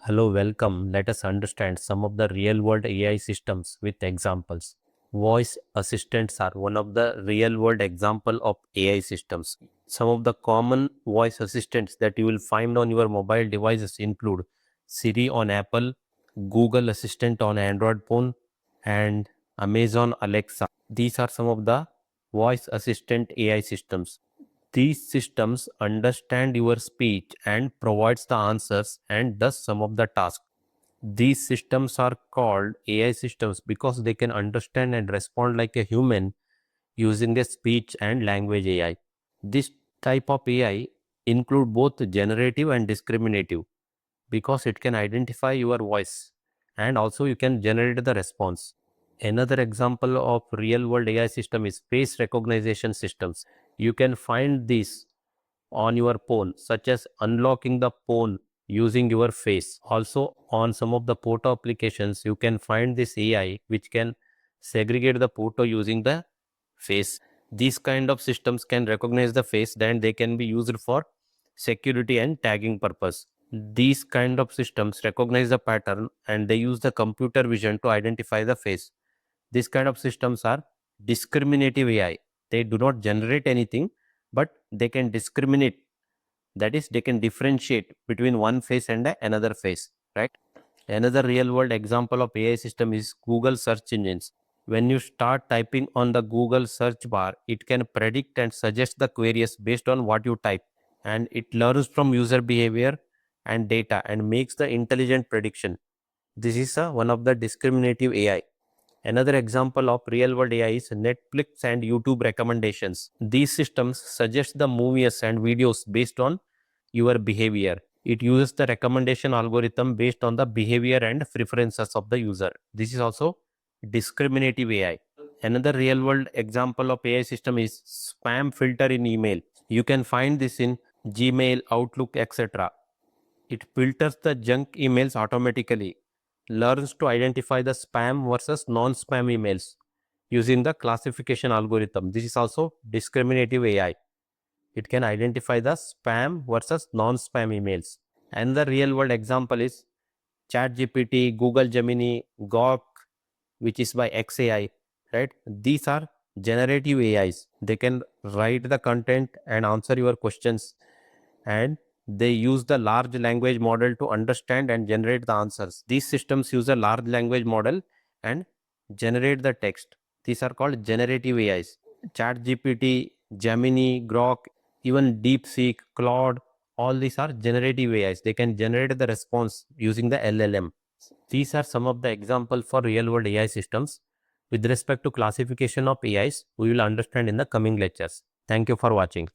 Hello, welcome. Let us understand some of the real world AI systems with examples. Voice assistants are one of the real world example of AI systems. Some of the common voice assistants that you will find on your mobile devices include Siri on Apple, Google Assistant on Android phone, and Amazon Alexa. These are some of the voice assistant AI systems. These systems understand your speech and provides the answers and does some of the tasks. These systems are called AI systems because they can understand and respond like a human using a speech and language AI. This type of AI include both generative and discriminative because it can identify your voice and also you can generate the response. Another example of real world AI system is face recognition systems. You can find this on your phone, such as unlocking the phone using your face. Also, on some of the photo applications, you can find this AI which can segregate the photo using the face. These kind of systems can recognize the face, then they can be used for security and tagging purpose. These kind of systems recognize the pattern and they use the computer vision to identify the face. These kind of systems are discriminative AI. They do not generate anything, but they can discriminate. That is, they can differentiate between one face and another face, right? Another real world example of AI system is Google search engines. When you start typing on the Google search bar, it can predict and suggest the queries based on what you type, and it learns from user behavior and data and makes the intelligent prediction. This is one of the discriminative AI. Another example of real world AI is Netflix and YouTube recommendations. These systems suggest the movies and videos based on your behavior. It uses the recommendation algorithm based on the behavior and preferences of the user. This is also discriminative AI. Another real world example of AI system is spam filter in email. You can find this in Gmail, Outlook, etc. It filters the junk emails automatically, learns to identify the spam versus non-spam emails using the classification algorithm. This is also discriminative AI. It can identify the spam versus non-spam emails. Another real-world example is ChatGPT, Google Gemini, Gawk, which is by XAI, right? These are generative AIs. They can write the content and answer your questions, and they use the large language model to understand and generate the answers. These systems use a large language model and generate the text. These are called generative AIs. ChatGPT, Gemini, Grok, even DeepSeek, Claude, all these are generative AIs. They can generate the response using the LLM. These are some of the examples for real world AI systems. With respect to classification of AIs, we will understand in the coming lectures. Thank you for watching.